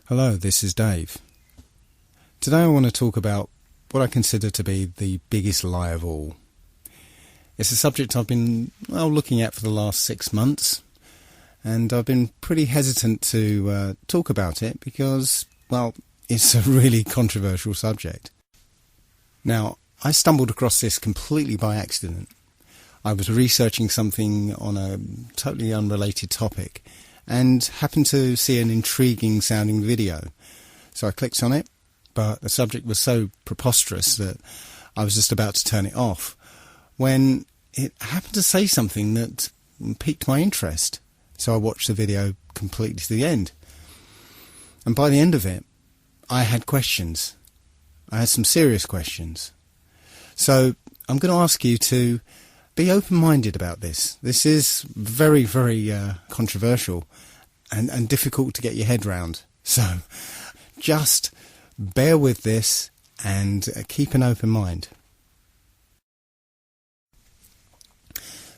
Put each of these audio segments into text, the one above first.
Hello, this is Dave. Today I want to talk about what I consider to be the biggest lie of all. It's a subject I've been looking at for the last 6 months, and I've been pretty hesitant to talk about it because, it's a really controversial subject. Now, I stumbled across this completely by accident. I was researching something on a totally unrelated topic and happened to see an intriguing sounding video. So I clicked on it, but the subject was so preposterous that I was just about to turn it off when it happened to say something that piqued my interest. So I watched the video completely to the end. And by the end of it, I had questions. I had some serious questions. So I'm going to ask you to be open-minded about this. This is very, very controversial and difficult to get your head round. So just bear with this and keep an open mind.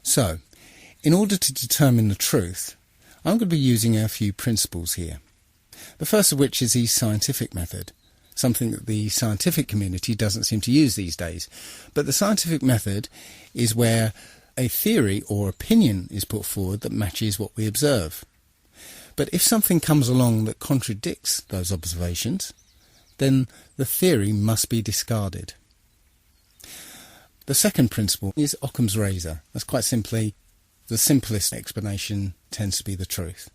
So, in order to determine the truth, I'm going to be using a few principles here. The first of which is the scientific method, something that the scientific community doesn't seem to use these days. But the scientific method is where a theory or opinion is put forward that matches what we observe. But if something comes along that contradicts those observations, then the theory must be discarded. The second principle is Occam's razor. That's quite simply, the simplest explanation tends to be the truth.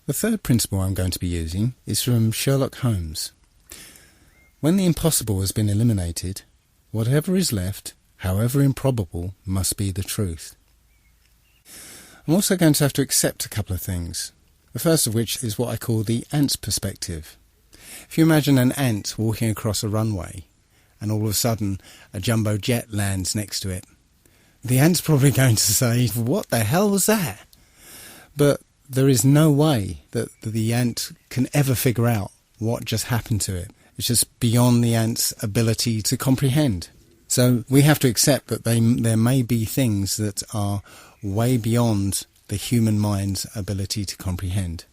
The third principle I'm going to be using is from Sherlock Holmes. When the impossible has been eliminated, whatever is left, however improbable, must be the truth. I'm also going to have to accept a couple of things. The first of which is what I call the ant's perspective. If you imagine an ant walking across a runway and all of a sudden a jumbo jet lands next to it, the ant's probably going to say, "What the hell was that?" But there is no way that the ant can ever figure out what just happened to it. It's just beyond the ant's ability to comprehend. So we have to accept that there may be things that are way beyond the human mind's ability to comprehend.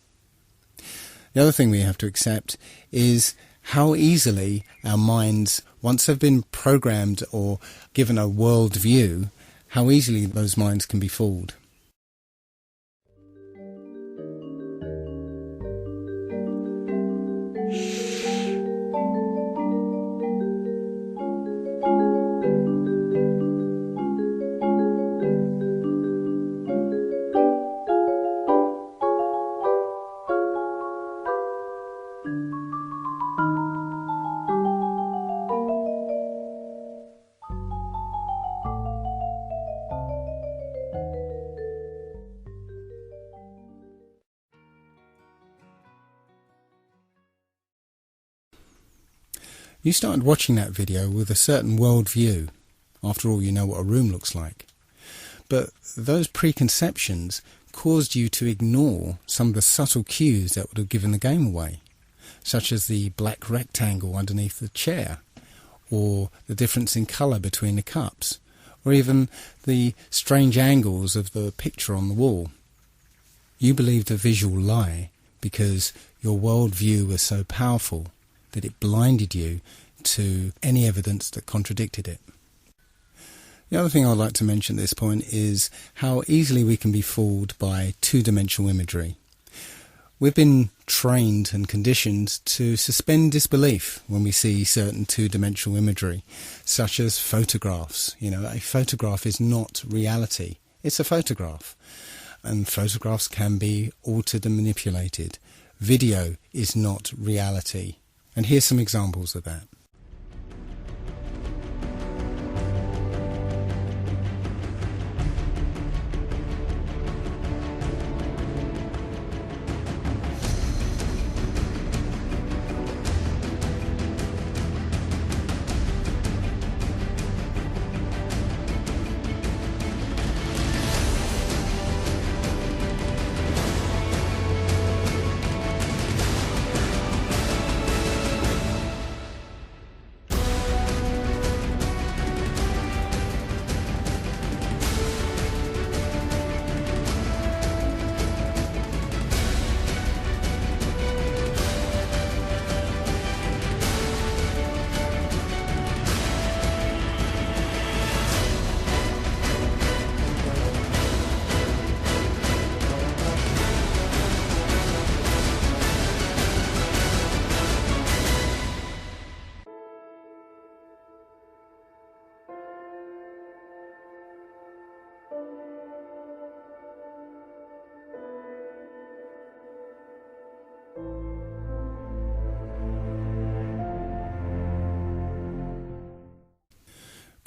The other thing we have to accept is how easily our minds, once they've been programmed or given a world view, how easily those minds can be fooled. You started watching that video with a certain worldview. After all, you know what a room looks like. But those preconceptions caused you to ignore some of the subtle cues that would have given the game away, such as the black rectangle underneath the chair, or the difference in colour between the cups, or even the strange angles of the picture on the wall. You believed a visual lie because your worldview was so powerful that it blinded you to any evidence that contradicted it. The other thing I'd like to mention at this point is how easily we can be fooled by two-dimensional imagery. We've been trained and conditioned to suspend disbelief when we see certain two-dimensional imagery, such as photographs. A photograph is not reality. It's a photograph. And photographs can be altered and manipulated. Video is not reality. And here's some examples of that.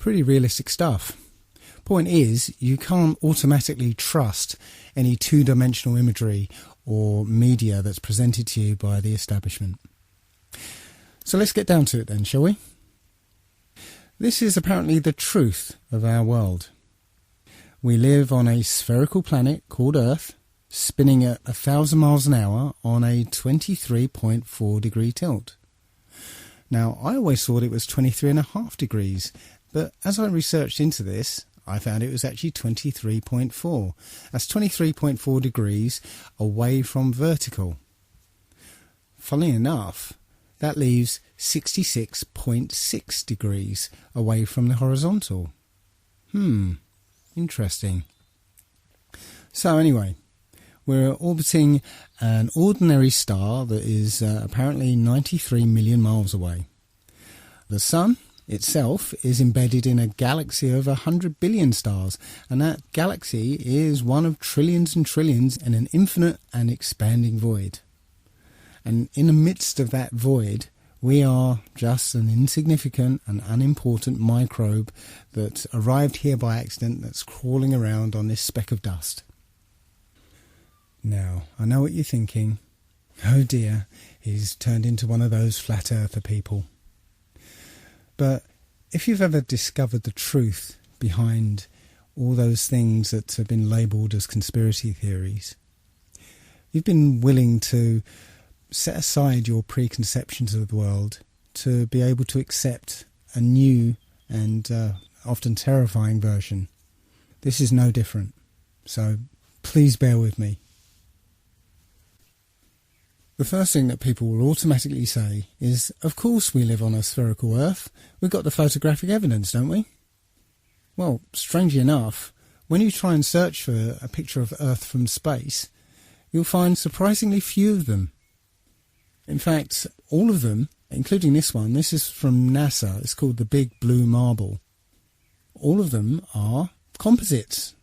pretty realistic stuff. Point is, you can't automatically trust any two-dimensional imagery or media that's presented to you by the establishment. So let's get down to it then, shall we? This is apparently the truth of our world. We live on a spherical planet called Earth, spinning at 1,000 miles an hour on a 23.4 degree tilt. Now, I always thought it was 23.5 degrees, but as I researched into this, I found it was actually 23.4. That's 23.4 degrees away from vertical. Funnily enough, that leaves 66.6 degrees away from the horizontal. Interesting. So anyway, we're orbiting an ordinary star that is apparently 93 million miles away. The Sun itself is embedded in a galaxy of 100 billion stars, and that galaxy is one of trillions and trillions in an infinite and expanding void. And in the midst of that void, we are just an insignificant and unimportant microbe that arrived here by accident, that's crawling around on this speck of dust. Now, I know what you're thinking. Oh dear, he's turned into one of those flat earther people. But if you've ever discovered the truth behind all those things that have been labelled as conspiracy theories, you've been willing to set aside your preconceptions of the world to be able to accept a new and often terrifying version. This is no different, so please bear with me. The first thing that people will automatically say is, of course we live on a spherical Earth. We've got the photographic evidence, don't we? Well, strangely enough, when you try and search for a picture of Earth from space, you'll find surprisingly few of them. In fact, all of them, including this one, this is from NASA, it's called the Big Blue Marble. All of them are composites.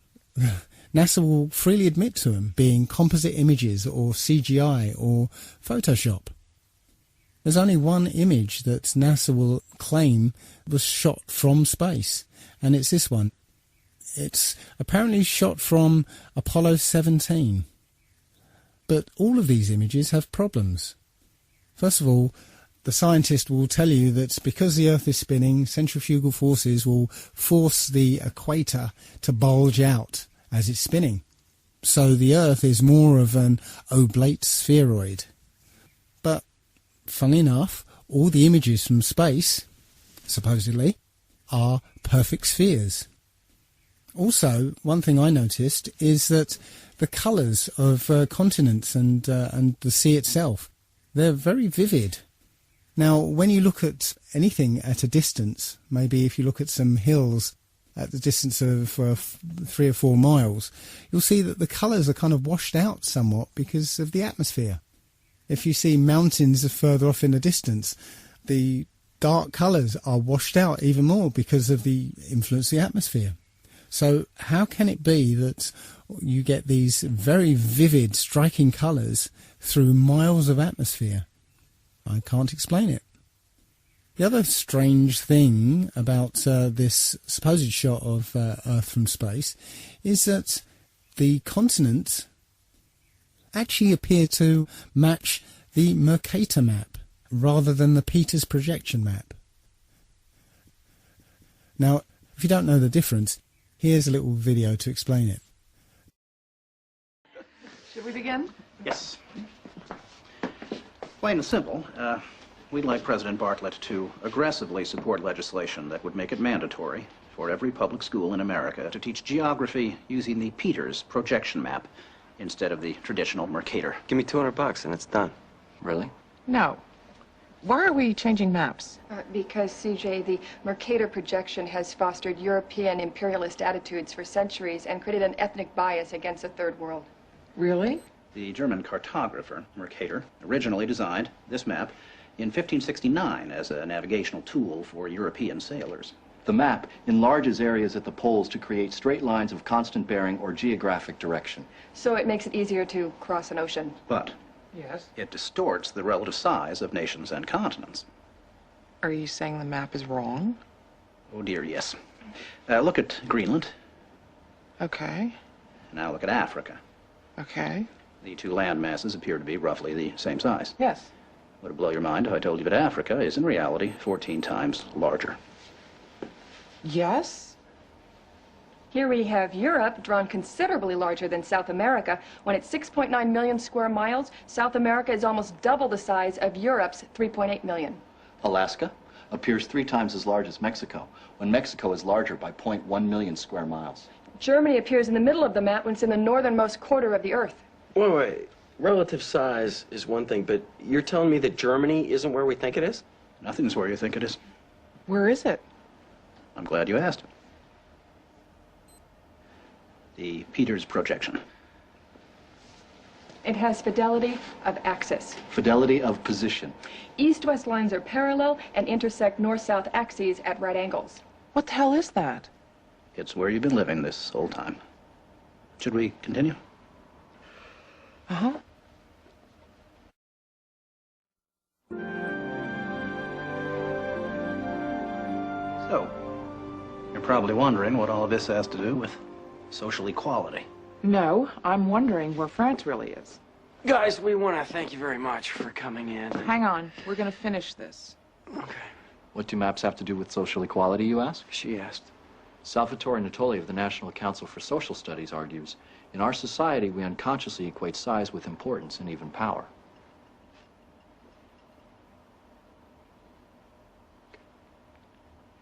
NASA will freely admit to them being composite images or CGI or Photoshop. There's only one image that NASA will claim was shot from space, and it's this one. It's apparently shot from Apollo 17. But all of these images have problems. First of all, the scientist will tell you that because the Earth is spinning, centrifugal forces will force the equator to bulge out as it's spinning. So the Earth is more of an oblate spheroid. But, funnily enough, all the images from space, supposedly, are perfect spheres. Also, one thing I noticed is that the colours of continents and the sea itself, they're very vivid. Now, when you look at anything at a distance, maybe if you look at some hills at the distance of 3 or 4 miles, you'll see that the colours are kind of washed out somewhat because of the atmosphere. If you see mountains further off in the distance, the dark colours are washed out even more because of the influence of the atmosphere. So how can it be that you get these very vivid, striking colours through miles of atmosphere? I can't explain it. The other strange thing about this supposed shot of Earth from space is that the continents actually appear to match the Mercator map rather than the Peters projection map. Now, if you don't know the difference, here's a little video to explain it. Should we begin? Yes. Plain and simple, we'd like President Bartlett to aggressively support legislation that would make it mandatory for every public school in America to teach geography using the Peters projection map instead of the traditional Mercator. Give me $200 and it's done. Really? No. Why are we changing maps? Because, CJ, the Mercator projection has fostered European imperialist attitudes for centuries and created an ethnic bias against the Third World. Really? The German cartographer, Mercator, originally designed this map in 1569 as a navigational tool for European sailors. The map enlarges areas at the poles to create straight lines of constant bearing or geographic direction. So it makes it easier to cross an ocean. But Yes. it distorts the relative size of nations and continents. Are you saying the map is wrong? Oh dear, yes. Look at Greenland. Okay. Now look at Africa. Okay. The two land masses appear to be roughly the same size. Yes. Would it blow your mind if I told you that Africa is in reality 14 times larger? Yes? Here we have Europe, drawn considerably larger than South America. When it's 6.9 million square miles, South America is almost double the size of Europe's 3.8 million. Alaska appears 3 times as large as Mexico, when Mexico is larger by 0.1 million square miles. Germany appears in the middle of the map when it's in the northernmost quarter of the Earth. Wait. Relative size is one thing, but you're telling me that Germany isn't where we think it is? Nothing's where you think it is. Where is it? I'm glad you asked. The Peters projection. It has fidelity of axis. Fidelity of position. East-west lines are parallel and intersect north-south axes at right angles. What the hell is that? It's where you've been living this whole time. Should we continue? Uh-huh. So, you're probably wondering what all of this has to do with social equality. No, I'm wondering where France really is. Guys, we want to thank you very much for coming in. Hang on. We're going to finish this. Okay. What do maps have to do with social equality, you ask? She asked. Salvatore Natoli of the National Council for Social Studies argues, in our society, we unconsciously equate size with importance and even power.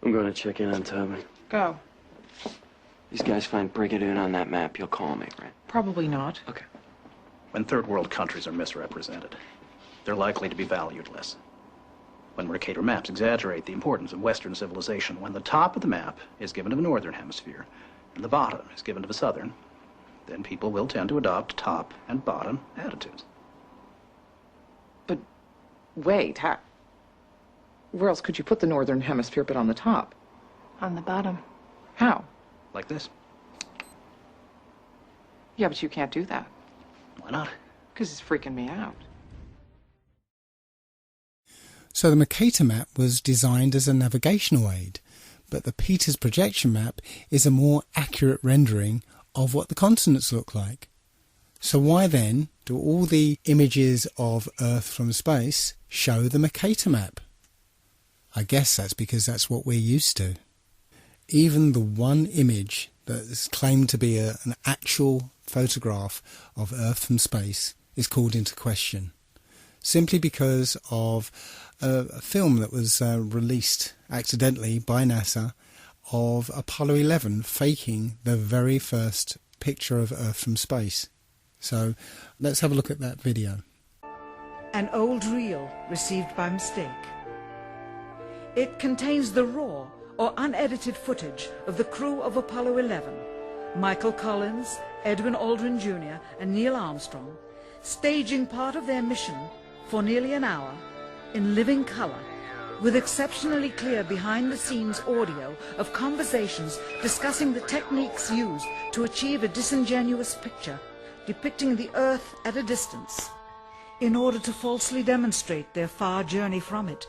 I'm going to check in on Tubman. Go. These guys find Brigadoon on that map, you'll call me, right? Probably not. Okay. When third world countries are misrepresented, they're likely to be valued less. When Mercator maps exaggerate the importance of Western civilization, when the top of the map is given to the Northern Hemisphere and the bottom is given to the Southern, then people will tend to adopt top and bottom attitudes. But wait, where else could you put the Northern Hemisphere but on the top? On the bottom. How? Like this. Yeah, but you can't do that. Why not? Because it's freaking me out. So the Mercator map was designed as a navigational aid, but the Peters projection map is a more accurate rendering of what the continents look like. So why then do all the images of Earth from space show the Mercator map? I guess that's because that's what we're used to. Even the one image that is claimed to be an actual photograph of Earth from space is called into question, simply because of a film that was released accidentally by NASA of Apollo 11 faking the very first picture of Earth from space. So let's have a look at that video. An old reel received by mistake. It contains the raw or unedited footage of the crew of Apollo 11, Michael Collins, Edwin Aldrin Jr. and Neil Armstrong, staging part of their mission for nearly an hour in living color, with exceptionally clear behind-the-scenes audio of conversations discussing the techniques used to achieve a disingenuous picture depicting the Earth at a distance, in order to falsely demonstrate their far journey from it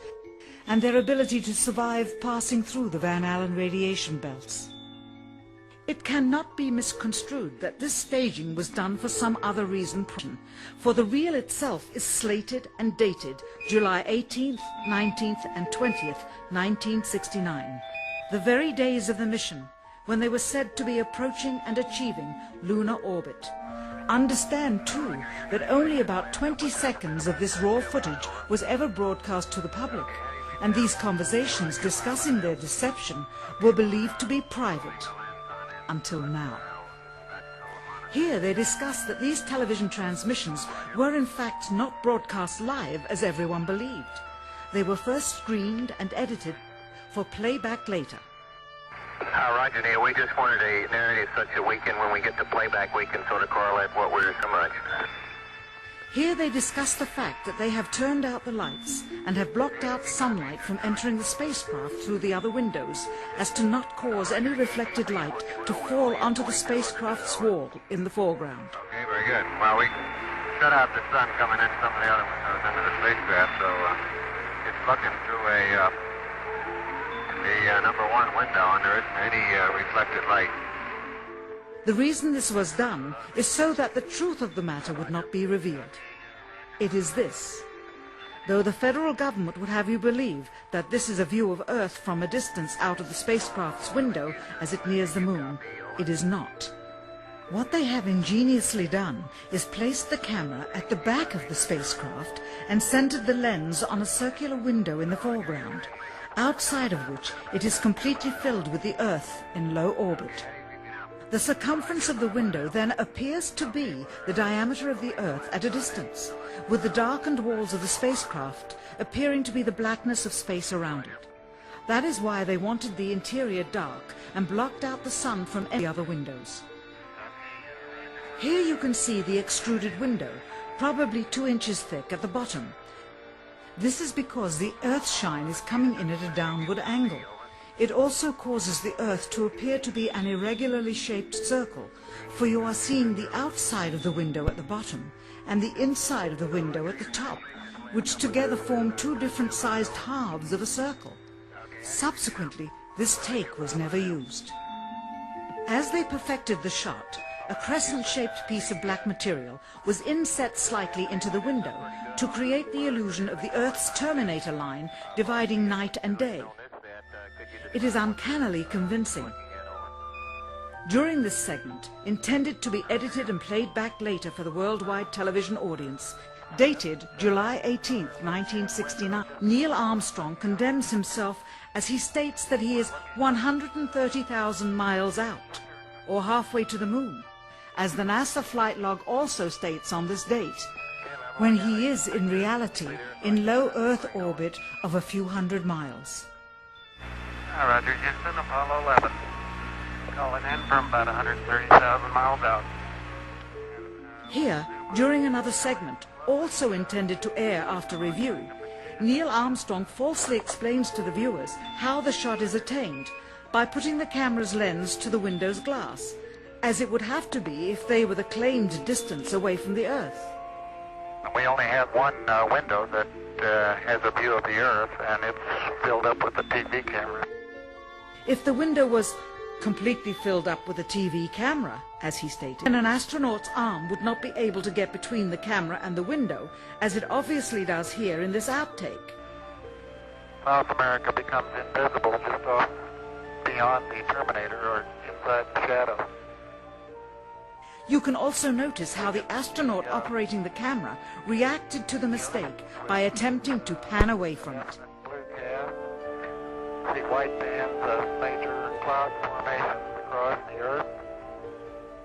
and their ability to survive passing through the Van Allen radiation belts. It cannot be misconstrued that this staging was done for some other reason, for the reel itself is slated and dated July 18th, 19th and 20th, 1969, the very days of the mission when they were said to be approaching and achieving lunar orbit. Understand, too, that only about 20 seconds of this raw footage was ever broadcast to the public, and these conversations discussing their deception were believed to be private. Until now. Here they discuss that these television transmissions were in fact not broadcast live as everyone believed. They were first screened and edited for playback later. Roger, Neil. We just wanted a narrative such that we can, when we get to playback, we can sort of correlate what we're so much. Here they discuss the fact that they have turned out the lights and have blocked out sunlight from entering the spacecraft through the other windows, as to not cause any reflected light to fall onto the spacecraft's wall in the foreground. Okay, very good. Well, we shut out the sun coming in some of the other windows into the spacecraft, so it's looking through a the number one window, and there isn't any reflected light. The reason this was done is so that the truth of the matter would not be revealed. It is this. Though the federal government would have you believe that this is a view of Earth from a distance out of the spacecraft's window as it nears the moon, it is not. What they have ingeniously done is placed the camera at the back of the spacecraft and centered the lens on a circular window in the foreground, outside of which it is completely filled with the Earth in low orbit. The circumference of the window then appears to be the diameter of the Earth at a distance, with the darkened walls of the spacecraft appearing to be the blackness of space around it. That is why they wanted the interior dark and blocked out the sun from any other windows. Here you can see the extruded window, probably 2 inches thick at the bottom. This is because the Earth's shine is coming in at a downward angle. It also causes the Earth to appear to be an irregularly shaped circle, for you are seeing the outside of the window at the bottom and the inside of the window at the top, which together form 2 different sized halves of a circle. Subsequently, this take was never used. As they perfected the shot, a crescent-shaped piece of black material was inset slightly into the window to create the illusion of the Earth's terminator line dividing night and day. It is uncannily convincing. During this segment, intended to be edited and played back later for the worldwide television audience, dated July 18, 1969, Neil Armstrong condemns himself as he states that he is 130,000 miles out, or halfway to the moon, as the NASA flight log also states on this date, when he is in reality in low Earth orbit of a few hundred miles. Roger, Houston, Apollo 11. Calling in from about 130,000 miles out. Here, during another segment, also intended to air after review, Neil Armstrong falsely explains to the viewers how the shot is attained by putting the camera's lens to the window's glass, as it would have to be if they were the claimed distance away from the Earth. We only have one window that has a view of the Earth, and it's filled up with the TV camera. If the window was completely filled up with a TV camera, as he stated, then an astronaut's arm would not be able to get between the camera and the window, as it obviously does here in this outtake. South America becomes invisible just off beyond the Terminator or inside the shadow. You can also notice how the astronaut operating the camera reacted to the mistake by attempting to pan away from it. Blue cast. See white bands of major cloud formations across the Earth.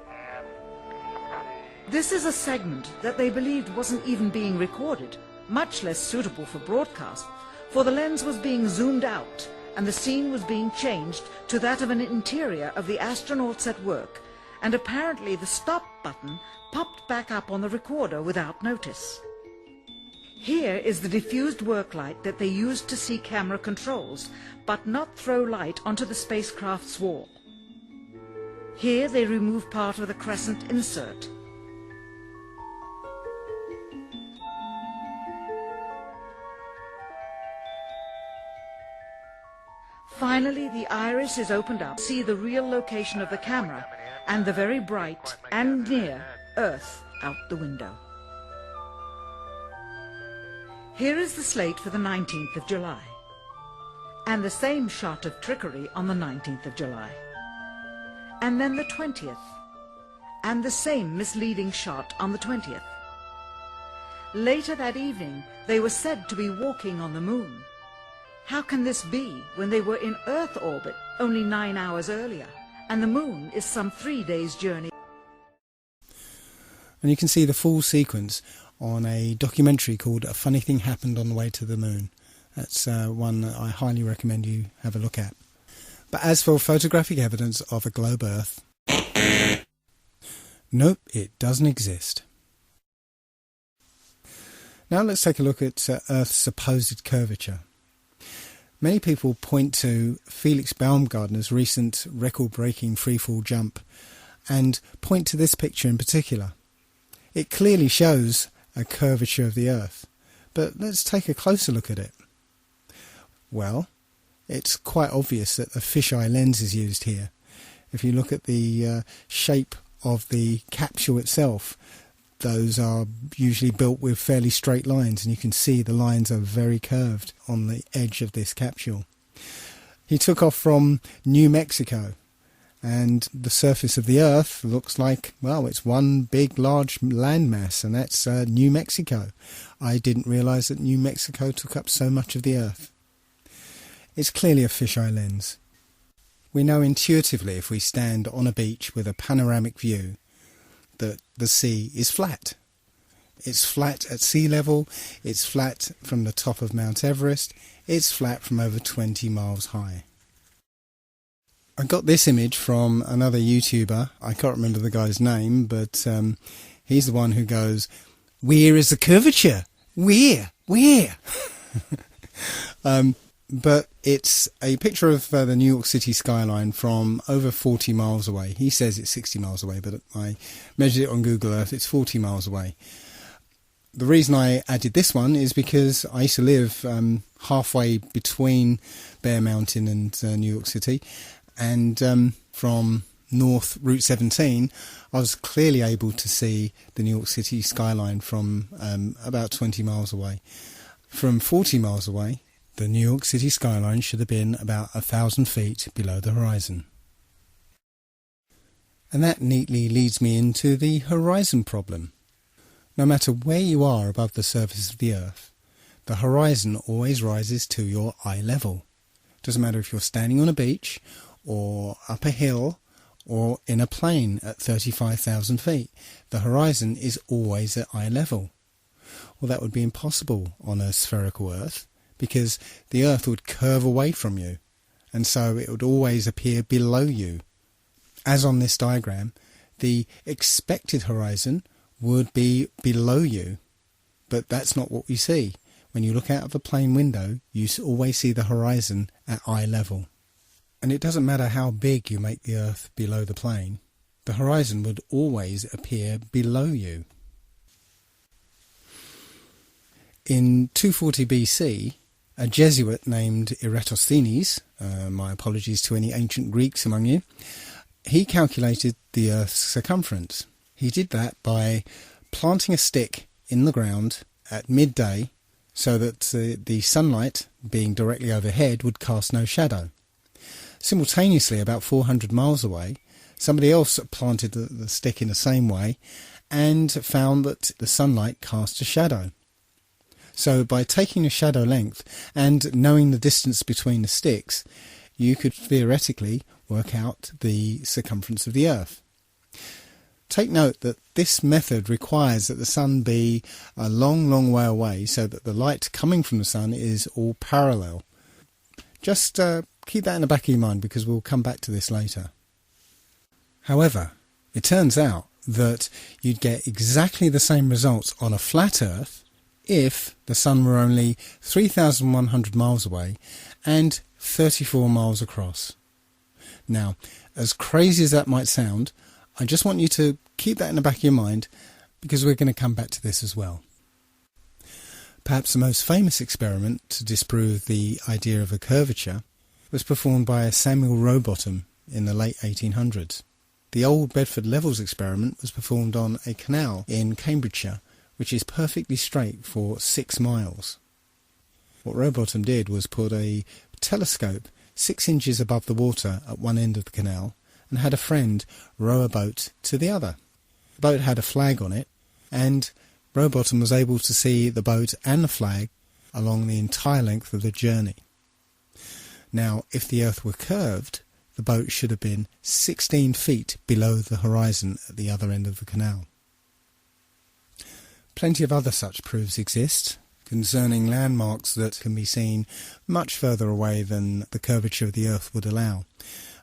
And This is a segment that they believed wasn't even being recorded, much less suitable for broadcast, for the lens was being zoomed out and the scene was being changed to that of an interior of the astronauts at work, and apparently the stop button popped back up on the recorder without notice. Here is the diffused work light that they used to see camera controls, but not throw light onto the spacecraft's wall. Here they remove part of the crescent insert. Finally, the iris is opened up to see the real location of the camera and the very bright and near Earth out the window. Here is the slate for the 19th of July, and the same shot of trickery on the 19th of July, and then the 20th, and the same misleading shot on the 20th. Later that evening, they were said to be walking on the moon. How can this be when they were in Earth orbit only 9 hours earlier, and the moon is some 3 days' journey? And you can see the full sequence on a documentary called A Funny Thing Happened on the Way to the Moon. That's one that I highly recommend you have a look at. But as for photographic evidence of a globe Earth, nope, it doesn't exist. Now let's take a look at Earth's supposed curvature. Many people point to Felix Baumgartner's recent record-breaking freefall jump and point to this picture in particular. It clearly shows a curvature of the Earth, but let's take a closer look at it. Well, it's quite obvious that a fisheye lens is used here. If you look at the shape of the capsule itself, those are usually built with fairly straight lines, and you can see the lines are very curved on the edge of this capsule. He took off from New Mexico, and the surface of the Earth looks like, well, it's one big large landmass, and that's New Mexico. I didn't realise that New Mexico took up so much of the Earth. It's clearly a fisheye lens. We know intuitively, if we stand on a beach with a panoramic view, that the sea is flat. It's flat at sea level, it's flat from the top of Mount Everest, it's flat from over 20 miles high. I got this image from another YouTuber. I can't remember the guy's name, but he's the one who goes, "Where is the curvature? Where? But it's a picture of the New York City skyline from over 40 miles away. He says it's 60 miles away, but I measured it on Google Earth. It's 40 miles away. The reason I added this one is because I used to live halfway between Bear Mountain and New York City, and from North Route 17, I was clearly able to see the New York City skyline from about 20 miles away. From 40 miles away, the New York City skyline should have been about 1,000 feet below the horizon. And that neatly leads me into the horizon problem. No matter where you are above the surface of the Earth, the horizon always rises to your eye level. Doesn't matter if you're standing on a beach, or up a hill, or in a plane at 35,000 feet. The horizon is always at eye level. Well, that would be impossible on a spherical Earth, because the Earth would curve away from you, and so it would always appear below you. As on this diagram, the expected horizon would be below you, but that's not what we see. When you look out of a plane window, you always see the horizon at eye level. And it doesn't matter how big you make the Earth below the plane, the horizon would always appear below you. In 240 BC, a Jesuit named Eratosthenes, my apologies to any ancient Greeks among you, he calculated the Earth's circumference. He did that by planting a stick in the ground at midday so that the sunlight, being directly overhead, would cast no shadow. Simultaneously, about 400 miles away, somebody else planted the stick in the same way and found that the sunlight cast a shadow. So by taking a shadow length and knowing the distance between the sticks, you could theoretically work out the circumference of the Earth. Take note that this method requires that the sun be a long, long way away so that the light coming from the sun is all parallel. Just keep that in the back of your mind, because we'll come back to this later. However, it turns out that you'd get exactly the same results on a flat Earth if the sun were only 3,100 miles away and 34 miles across. Now, as crazy as that might sound, I just want you to keep that in the back of your mind, because we're going to come back to this as well. Perhaps the most famous experiment to disprove the idea of a curvature was performed by Samuel Rowbottom in the late 1800s. The Old Bedford Levels experiment was performed on a canal in Cambridgeshire, which is perfectly straight for 6 miles. What Rowbottom did was put a telescope 6 inches above the water at one end of the canal and had a friend row a boat to the other. The boat had a flag on it, and Rowbottom was able to see the boat and the flag along the entire length of the journey. Now, if the Earth were curved, the boat should have been 16 feet below the horizon at the other end of the canal. Plenty of other such proofs exist concerning landmarks that can be seen much further away than the curvature of the Earth would allow.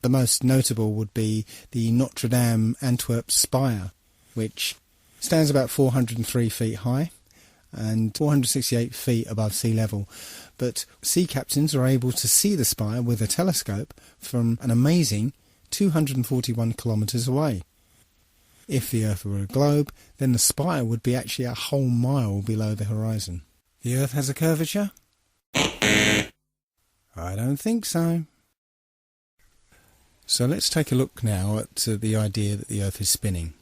The most notable would be the Notre Dame Antwerp spire, which stands about 403 feet high and 468 feet above sea level. But sea captains are able to see the spire with a telescope from an amazing 241 kilometres away. If the Earth were a globe, then the spire would be actually a whole mile below the horizon. The Earth has a curvature? I don't think so. So let's take a look now at the idea that the Earth is spinning.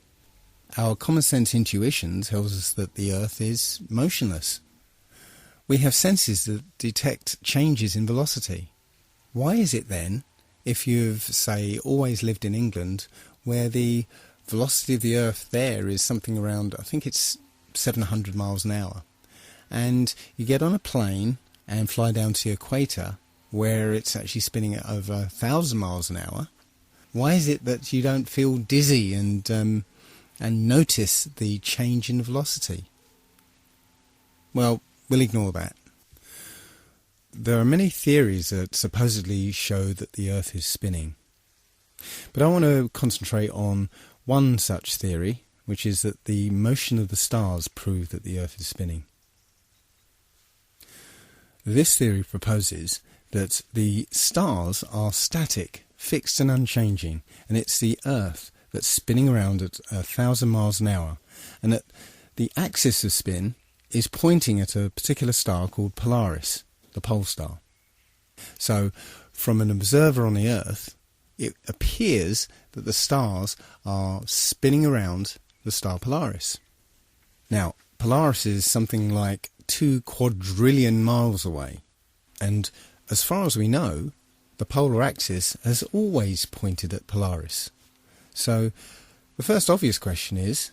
Our common sense intuition tells us that the Earth is motionless. We have senses that detect changes in velocity. Why is it then, if you've, say, always lived in England, where the velocity of the Earth there is something around, I think it's 700 miles an hour, and you get on a plane and fly down to the equator, where it's actually spinning at over 1,000 miles an hour, why is it that you don't feel dizzy and notice the change in velocity? Well, we'll ignore that. There are many theories that supposedly show that the Earth is spinning. But I want to concentrate on one such theory, which is that the motion of the stars prove that the Earth is spinning. This theory proposes that the stars are static, fixed and unchanging, and it's the Earth that's spinning around at 1,000 miles an hour, and that the axis of spin is pointing at a particular star called Polaris, the pole star. So, from an observer on the Earth, it appears that the stars are spinning around the star Polaris. Now, Polaris is something like 2 quadrillion miles away, and as far as we know, the polar axis has always pointed at Polaris. So, the first obvious question is,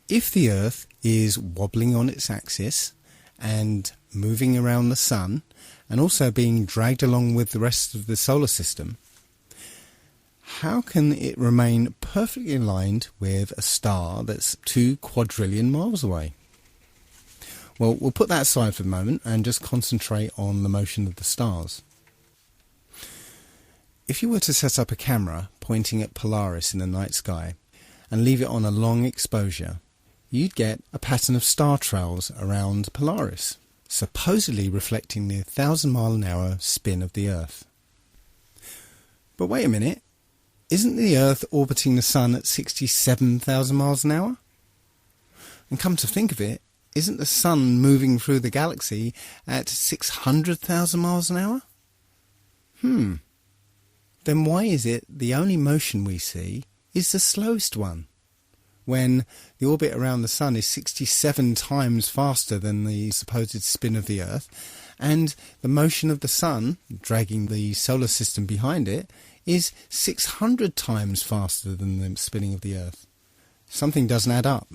if the Earth is wobbling on its axis and moving around the Sun, and also being dragged along with the rest of the solar system, how can it remain perfectly aligned with a star that's 2 quadrillion miles away? Well, we'll put that aside for the moment and just concentrate on the motion of the stars. If you were to set up a camera pointing at Polaris in the night sky and leave it on a long exposure, you'd get a pattern of star trails around Polaris, supposedly reflecting the 1,000-mile-an-hour spin of the Earth. But wait a minute, isn't the Earth orbiting the Sun at 67,000 miles an hour? And come to think of it, isn't the Sun moving through the galaxy at 600,000 miles an hour? Then why is it the only motion we see is the slowest one, when the orbit around the Sun is 67 times faster than the supposed spin of the Earth, and the motion of the Sun, dragging the solar system behind it, is 600 times faster than the spinning of the Earth? Something doesn't add up.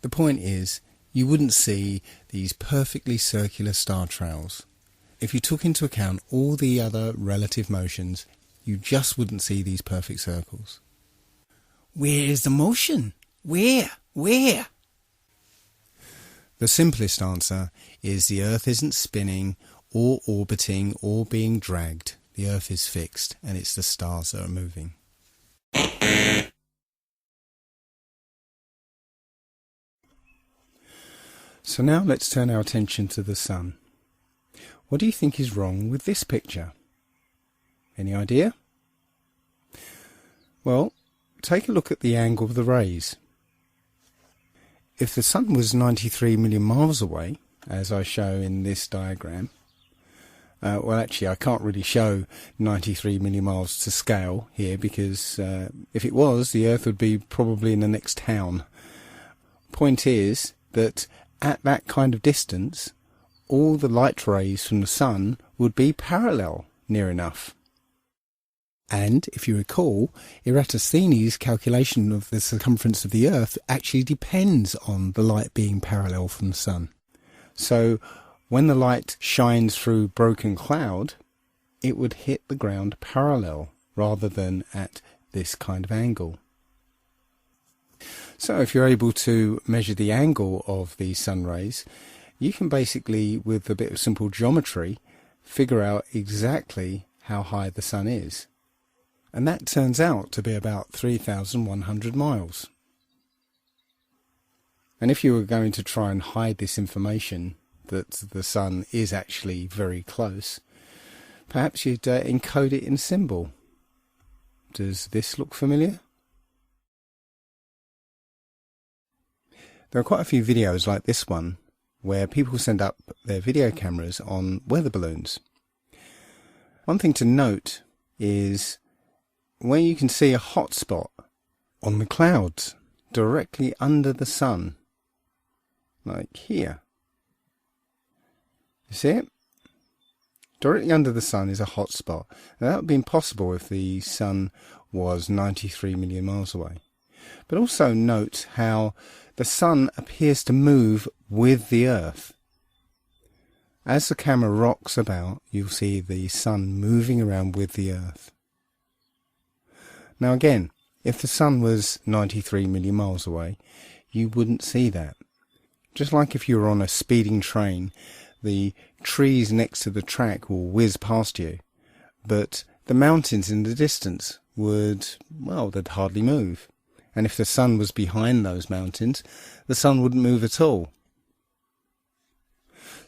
The point is, you wouldn't see these perfectly circular star trails. If you took into account all the other relative motions, you just wouldn't see these perfect circles. Where is the motion? Where? The simplest answer is the Earth isn't spinning or orbiting or being dragged. The Earth is fixed, and it's the stars that are moving. So now let's turn our attention to the Sun. What do you think is wrong with this picture? Any idea? Well, take a look at the angle of the rays. If the Sun was 93 million miles away, as I show in this diagram, well, actually I can't really show 93 million miles to scale here, because if it was, the Earth would be probably in the next town. Point is that at that kind of distance, all the light rays from the Sun would be parallel near enough. And, if you recall, Eratosthenes' calculation of the circumference of the Earth actually depends on the light being parallel from the Sun. So, when the light shines through broken cloud, it would hit the ground parallel rather than at this kind of angle. So, if you're able to measure the angle of the sun rays, you can basically, with a bit of simple geometry, figure out exactly how high the Sun is. And that turns out to be about 3,100 miles. And if you were going to try and hide this information, that the Sun is actually very close, perhaps you'd encode it in symbol. Does this look familiar? There are quite a few videos like this one, where people send up their video cameras on weather balloons. One thing to note is where you can see a hot spot on the clouds directly under the sun, like here. You see it? Directly under the sun is a hot spot. Now, that would be impossible if the sun was 93 million miles away. But also note how the sun appears to move with the Earth. As the camera rocks about, you'll see the sun moving around with the Earth. Now again, if the sun was 93 million miles away, you wouldn't see that. Just like if you were on a speeding train, the trees next to the track will whiz past you, but the mountains in the distance would, well, they'd hardly move. And if the sun was behind those mountains, the sun wouldn't move at all.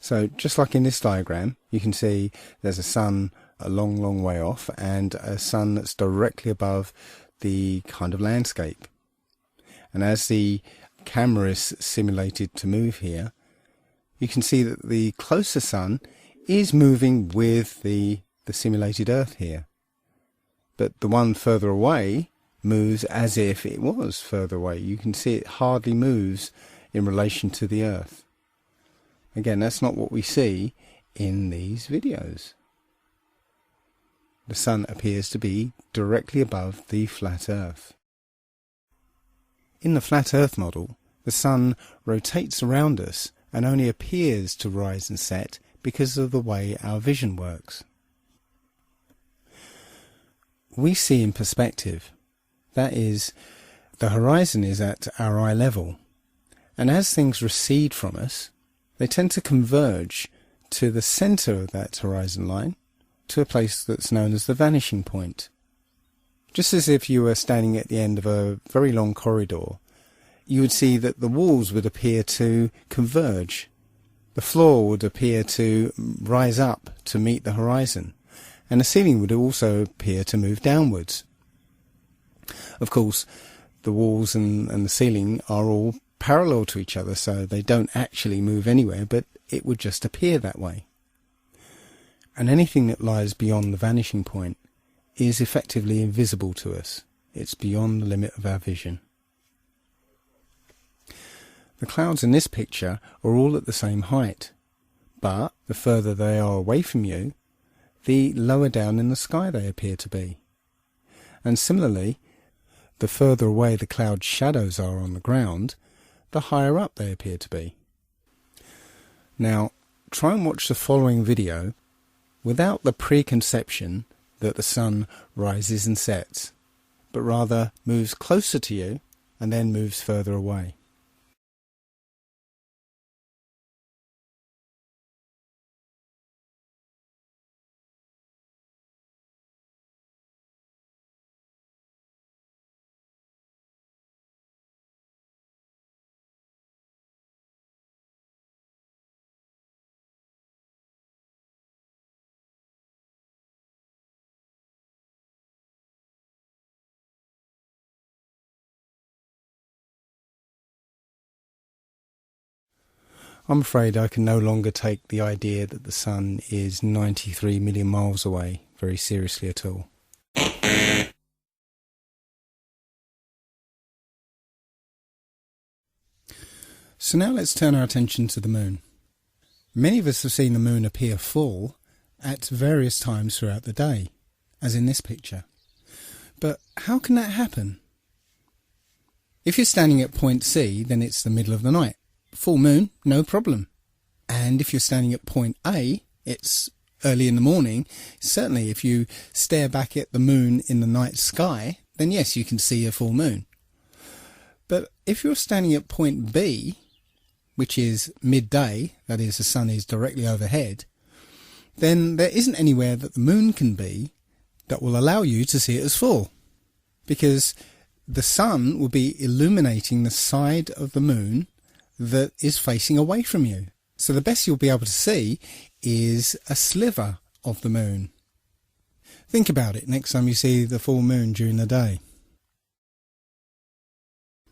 So just like in this diagram, you can see there's a sun a long, long way off and a sun that's directly above the kind of landscape. And as the camera is simulated to move here, you can see that the closer sun is moving with the simulated Earth here. But the one further away moves as if it was further away. You can see it hardly moves in relation to the Earth. Again, that's not what we see in these videos. The sun appears to be directly above the flat Earth. In the flat Earth model, the sun rotates around us and only appears to rise and set because of the way our vision works. We see in perspective. That is, the horizon is at our eye level, and as things recede from us, they tend to converge to the centre of that horizon line, to a place that's known as the vanishing point. Just as if you were standing at the end of a very long corridor, you would see that the walls would appear to converge. The floor would appear to rise up to meet the horizon, and the ceiling would also appear to move downwards. Of course, the walls and the ceiling are all parallel to each other, so they don't actually move anywhere, but it would just appear that way. And anything that lies beyond the vanishing point is effectively invisible to us. It's beyond the limit of our vision. The clouds in this picture are all at the same height, but the further they are away from you, the lower down in the sky they appear to be. And similarly, the further away the cloud shadows are on the ground, the higher up they appear to be. Now, try and watch the following video without the preconception that the sun rises and sets, but rather moves closer to you and then moves further away. I'm afraid I can no longer take the idea that the sun is 93 million miles away very seriously at all. So now let's turn our attention to the moon. Many of us have seen the moon appear full at various times throughout the day, as in this picture. But how can that happen? If you're standing at point C, then it's the middle of the night. Full moon, no problem. And if you're standing at point A, it's early in the morning. Certainly if you stare back at the moon in the night sky, then yes, you can see a full moon. But if you're standing at point B, which is midday, that is, the sun is directly overhead, then there isn't anywhere that the moon can be that will allow you to see it as full, because the sun will be illuminating the side of the moon that is facing away from you. So the best you'll be able to see is a sliver of the moon. Think about it next time you see the full moon during the day.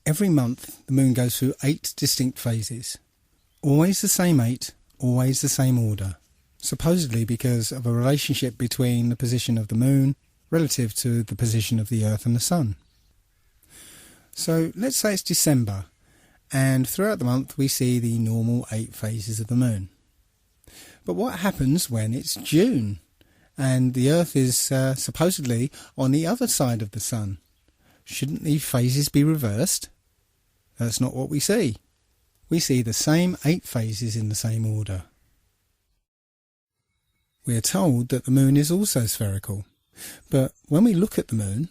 Every month the moon goes through 8 distinct phases. Always the same 8, always the same order. supposedly because of a relationship between the position of the moon relative to the position of the Earth and the Sun. So let's say it's December, and throughout the month we see the normal 8 phases of the moon. But what happens when it's June and the Earth is supposedly on the other side of the Sun? Shouldn't the phases be reversed? That's not what we see. We see the same 8 phases in the same order. We are told that the moon is also spherical, but when we look at the moon,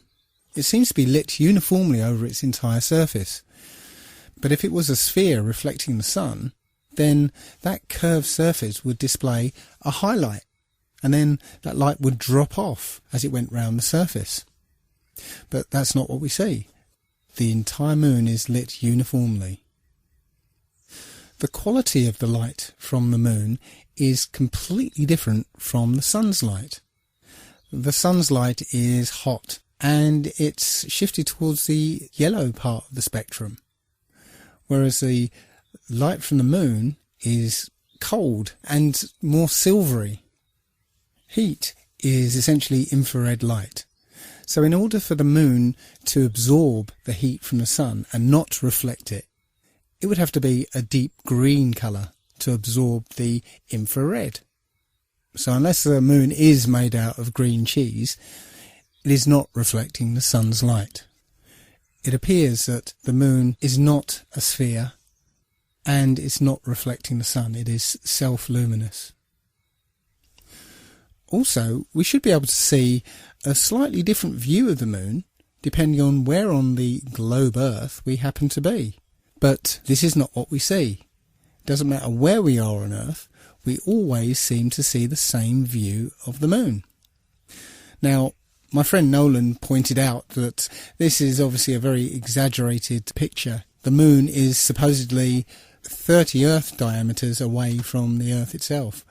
it seems to be lit uniformly over its entire surface. But if it was a sphere reflecting the sun, then that curved surface would display a highlight, and then that light would drop off as it went round the surface. But that's not what we see. The entire moon is lit uniformly. The quality of the light from the moon is completely different from the sun's light. The sun's light is hot and it's shifted towards the yellow part of the spectrum, whereas the light from the moon is cold and more silvery. Heat is essentially infrared light. So in order for the moon to absorb the heat from the sun and not reflect it, it would have to be a deep green colour to absorb the infrared. So unless the moon is made out of green cheese, it is not reflecting the sun's light. It appears that the moon is not a sphere and it's not reflecting the sun. It is self-luminous. Also, we should be able to see a slightly different view of the moon depending on where on the globe Earth we happen to be. But this is not what we see. It doesn't matter where we are on Earth, we always seem to see the same view of the moon. Now, my friend Nolan pointed out that this is obviously a very exaggerated picture. The moon is supposedly 30 Earth diameters away from the Earth itself.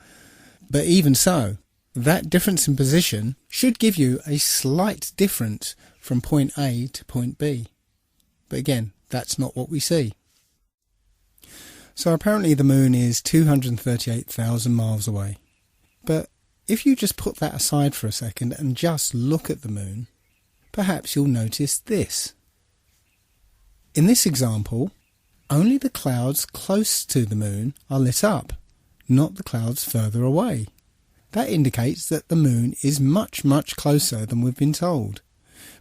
But even so, that difference in position should give you a slight difference from point A to point B. But again, that's not what we see. So apparently the moon is 238,000 miles away. But if you just put that aside for a second and just look at the moon, perhaps you'll notice this. In this example, only the clouds close to the moon are lit up, not the clouds further away. That indicates that the moon is much, much closer than we've been told.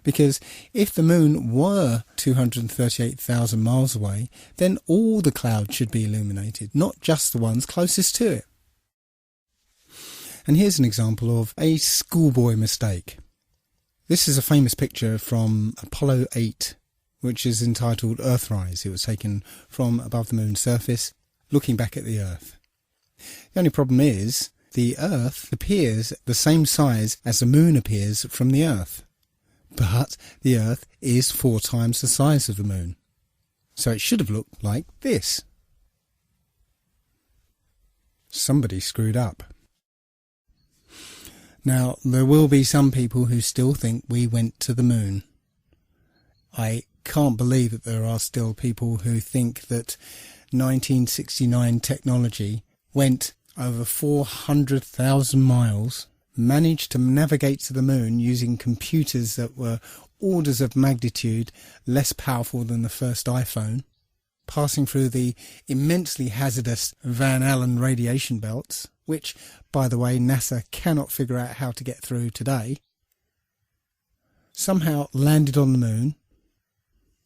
Because if the moon were 238,000 miles away, then all the clouds should be illuminated, not just the ones closest to it. And here's an example of a schoolboy mistake. This is a famous picture from Apollo 8, which is entitled Earthrise. It was taken from above the moon's surface, looking back at the Earth. The only problem is, the Earth appears the same size as the moon appears from the Earth. But the Earth is 4 times the size of the moon. So it should have looked like this. Somebody screwed up. Now, there will be some people who still think we went to the moon. I can't believe that there are still people who think that 1969 technology went over 400,000 miles, managed to navigate to the moon using computers that were orders of magnitude less powerful than the first iPhone, passing through the immensely hazardous Van Allen radiation belts, which, by the way, NASA cannot figure out how to get through today, somehow landed on the moon,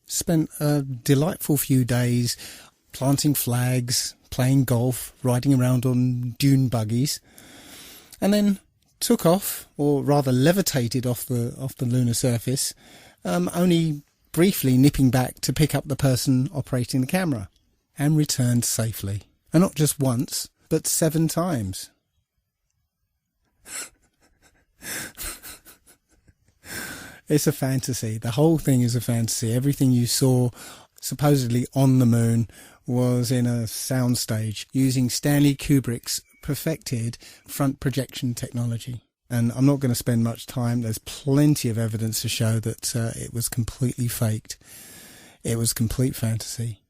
spent a delightful few days planting flags, playing golf, riding around on dune buggies, and then took off, or rather levitated off the lunar surface, only briefly nipping back to pick up the person operating the camera, and returned safely. And not just once, but 7 times. It's a fantasy. The whole thing is a fantasy. Everything you saw supposedly on the moon was in a soundstage using Stanley Kubrick's perfected front projection technology. And I'm not going to spend much time. There's plenty of evidence to show that it was completely faked. It was complete fantasy.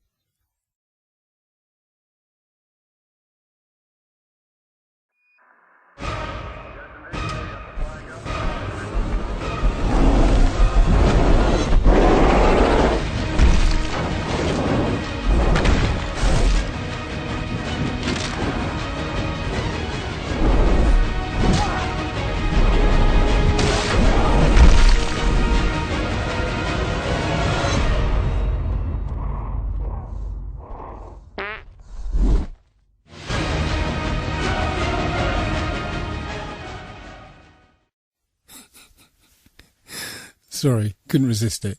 Sorry, couldn't resist it.